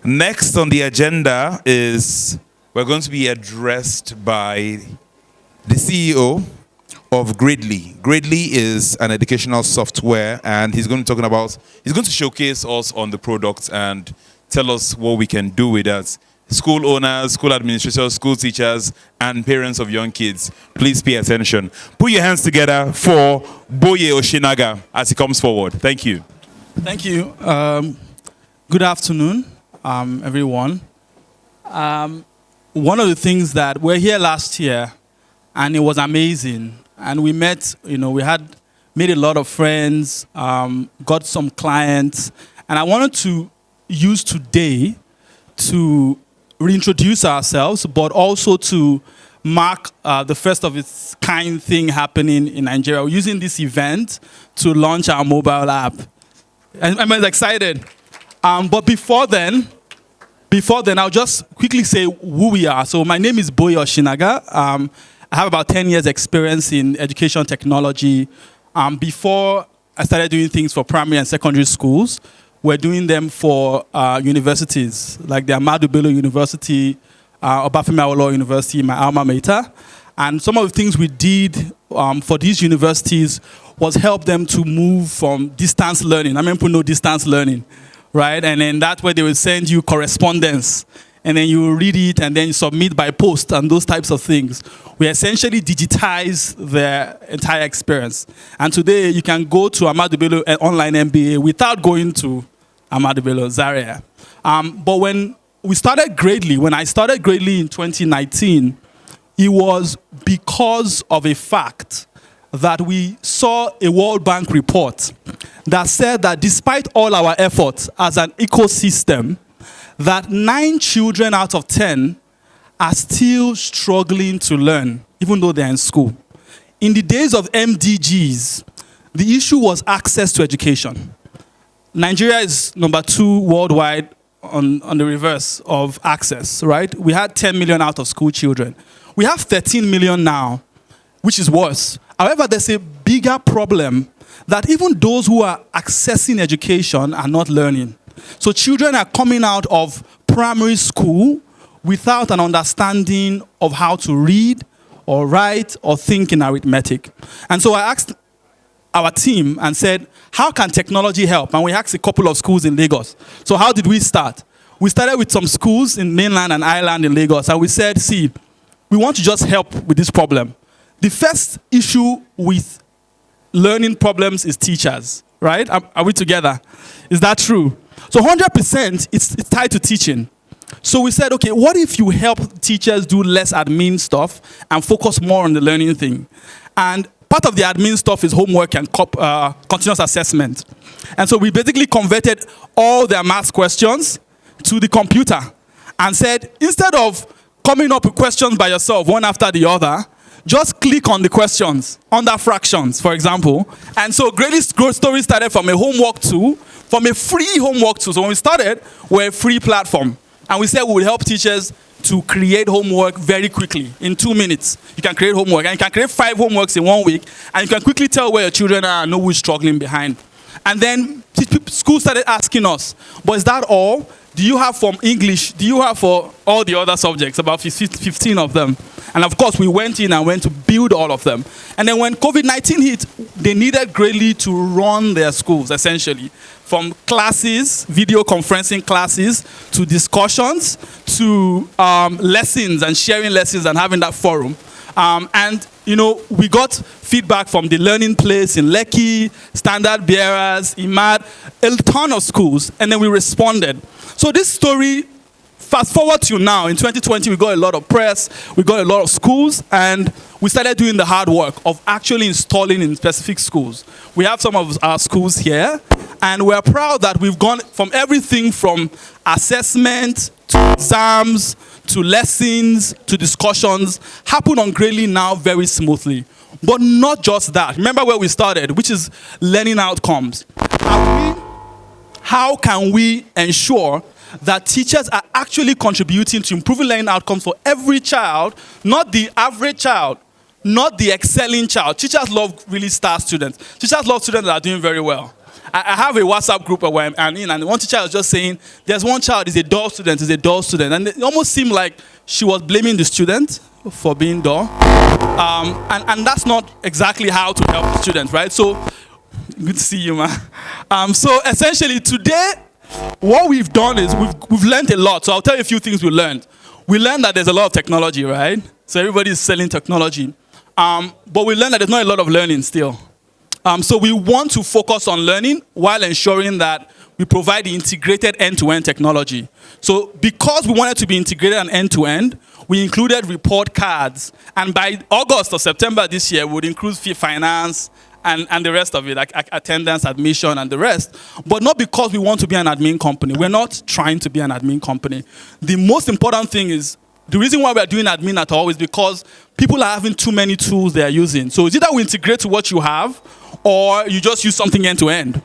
Next on the agenda is we're going to be addressed by the CEO of Gradely. Gradely is an educational software, and he's going to showcase us on the product and tell us what we can do with that. School owners, school administrators, school teachers, and parents of young kids, please pay attention. Put your hands together for Boye Oshinaga as he comes forward. Thank you. Thank you. Good afternoon, everyone. One of the things that we're here last year, and it was amazing. And we met, we had made a lot of friends, got some clients, and I wanted to use today to reintroduce ourselves, but also to mark the first of its kind thing happening in Nigeria. We're using this event to launch our mobile app. And I'm excited. But before then, I'll just quickly say who we are. So my name is Boye Oshinaga. I have about 10 years experience in education technology. Before I started doing things for primary and secondary schools, we're doing them for universities, like the Ahmadu Bello University, Obafemi Awolowo University, my alma mater. And some of the things we did for these universities was help them to move from distance learning. I mean, people know distance learning, right? And then that's where they will send you correspondence. And then you read it and then you submit by post and those types of things. We essentially digitize their entire experience. And today you can go to Ahmadu Bello online MBA without going to Ahmadu Bello Zaria. But when I started Gradely in 2019, it was because of a fact that we saw a World Bank report that said that despite all our efforts as an ecosystem, that 9 children out of 10 are still struggling to learn, even though they're in school. In the days of MDGs, the issue was access to education. Nigeria is number 2 worldwide on the reverse of access, right? We had 10 million out of school children. We have 13 million now, which is worse. However, there's a bigger problem that even those who are accessing education are not learning. So children are coming out of primary school without an understanding of how to read or write or think in arithmetic. And so I asked our team and said, how can technology help? And we asked a couple of schools in Lagos. So how did we start? We started with some schools in mainland and island in Lagos. And we said, see, we want to just help with this problem. The first issue with learning problems is teachers, right? Are we together? Is that true? So 100% it's tied to teaching. So we said, okay, what if you help teachers do less admin stuff and focus more on the learning thing? And part of the admin stuff is homework and continuous assessment. And so we basically converted all their math questions to the computer and said, instead of coming up with questions by yourself, one after the other, just click on the questions under fractions, for example. And so Gradely's growth story started from a homework tool, from a free homework tool. So when we started, we're a free platform. And we said we would help teachers to create homework very quickly. In 2 minutes, you can create homework. And you can create 5 homeworks in 1 week. And you can quickly tell where your children are and know who's struggling behind. And then schools started asking us, but is that all? Do you have from English? Do you have for all the other subjects? About 15 of them. And of course, we went in and went to build all of them. And then when COVID-19 hit, they needed Gradely to run their schools, essentially. From classes, video conferencing classes, to discussions, to lessons and sharing lessons and having that forum. We got feedback from the Learning Place in Lekki, Standard Bearers, IMAD, a ton of schools, and then we responded. So this story, fast forward to now, in 2020, we got a lot of press, we got a lot of schools, and we started doing the hard work of actually installing in specific schools. We have some of our schools here, and we're proud that we've gone from everything from assessment to exams to lessons to discussions happen on Gradely now very smoothly. But not just that. Remember where we started, which is learning outcomes. How can we ensure that teachers are actually contributing to improving learning outcomes for every child, not the average child, not the excelling child? Teachers love really star students. Teachers love students that are doing very well. I have a WhatsApp group where I'm in, and one teacher was just saying, there's one child is a dull student, and it almost seemed like she was blaming the student for being dull. And that's not exactly how to help the students, right? So, good to see you, man. So essentially today, what we've done is we've learned a lot. So I'll tell you a few things we learned. We learned that there's a lot of technology, right? So everybody's selling technology. But we learned that there's not a lot of learning still. So we want to focus on learning while ensuring that we provide the integrated end-to-end technology. So because we wanted to be integrated and end-to-end, we included report cards. And by August or September this year, we would include finance and the rest of it, like attendance, admission, and the rest. But not because we want to be an admin company. We're not trying to be an admin company. The most important thing is, the reason why we're doing admin at all is because people are having too many tools they're using. So it's either we integrate to what you have, or you just use something end-to-end.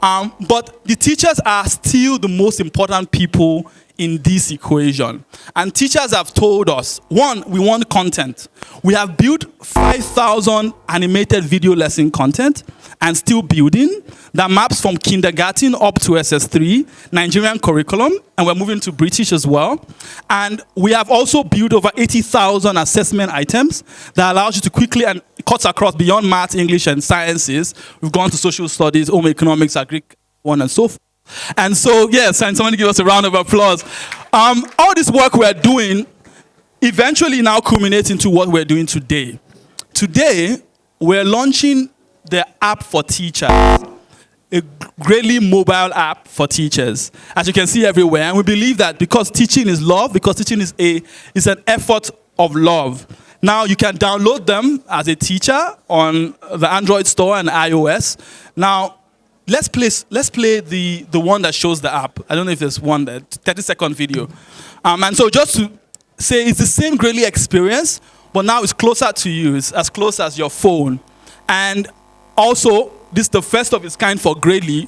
But the teachers are still the most important people in this equation. And teachers have told us, one, we want content. We have built 5,000 animated video lesson content and still building that maps from kindergarten up to SS3, Nigerian curriculum, and we're moving to British as well. And we have also built over 80,000 assessment items that allows you to quickly, and cuts across beyond math, English, and sciences. We've gone to social studies, home economics, agri, one and so forth. And so, yes, and somebody give us a round of applause. All this work we're doing eventually now culminates into what we're doing today. Today, we're launching the app for teachers, a greatly mobile app for teachers, as you can see everywhere. And we believe that because teaching is love, because teaching is an effort of love. Now, you can download them as a teacher on the Android store and iOS. Now, let's play the one that shows the app. I don't know if there's one, that 30-second video. And so just to say, it's the same Greatly experience, but now it's closer to you. It's as close as your phone. And also, this is the first of its kind for Greatly.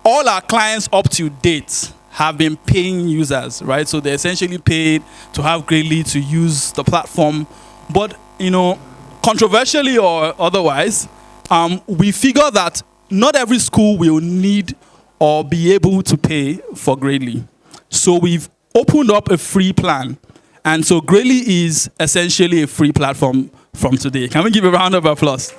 All our clients up to date have been paying users, right? So they essentially paid to have Greatly, to use the platform. But, controversially or otherwise, we figure that not every school will need or be able to pay for Greatly. So we've opened up a free plan. And so Greatly is essentially a free platform from today. Can we give a round of applause?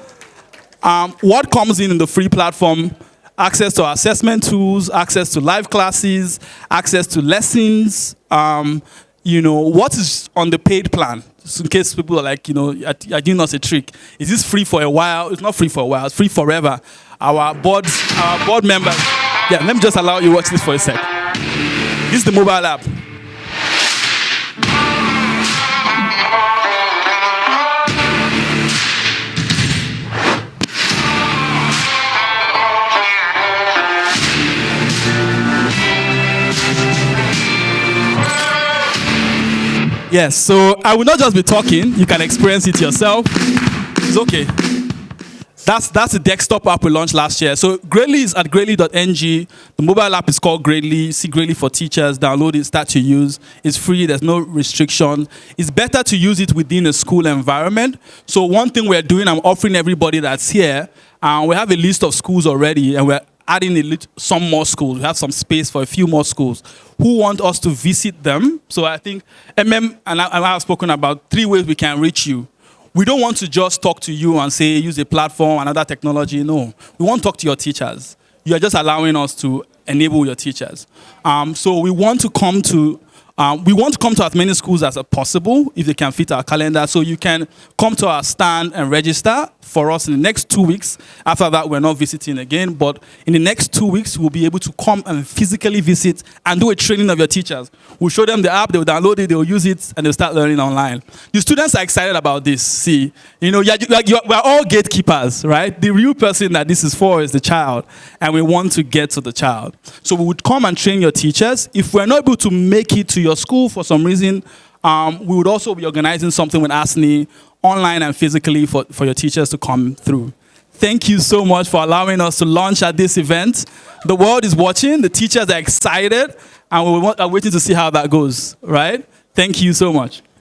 What comes in the free platform? Access to our assessment tools, access to live classes, access to lessons. What is on the paid plan? Just in case people are like, are doing us a trick. Is this free for a while? It's not free for a while. It's free forever. Our board members. Yeah, let me just allow you to watch this for a sec. This is the mobile app. Yes, so I will not just be talking. You can experience it yourself. It's okay. That's the desktop app we launched last year. So Greatly is at greatly.ng. The mobile app is called Greatly. See Greatly for Teachers. Download it, start to use. It's free. There's no restriction. It's better to use it within a school environment. So one thing we're doing, I'm offering everybody that's here. We have a list of schools already, and we're adding some more schools. We have some space for a few more schools who want us to visit them. So I think MM and I have spoken about 3 ways we can reach you. We don't want to just talk to you and say, use a platform, another technology. No, we want to talk to your teachers. You are just allowing us to enable your teachers. So we want to come to as many schools as possible if they can fit our calendar. So you can come to our stand and register for us in the next 2 weeks. After that, we're not visiting again. But in the next 2 weeks, we'll be able to come and physically visit and do a training of your teachers. We'll show them the app, they'll download it, they'll use it, and they'll start learning online. The students are excited about this. See, we're all gatekeepers, right? The real person that this is for is the child, and we want to get to the child. So we would come and train your teachers. If we're not able to make it to your school for some reason, we would also be organizing something with ASNI, online and physically, for your teachers to come through. Thank you so much for allowing us to launch at this event. The world is watching, the teachers are excited, and we're waiting to see how that goes, right? Thank you so much.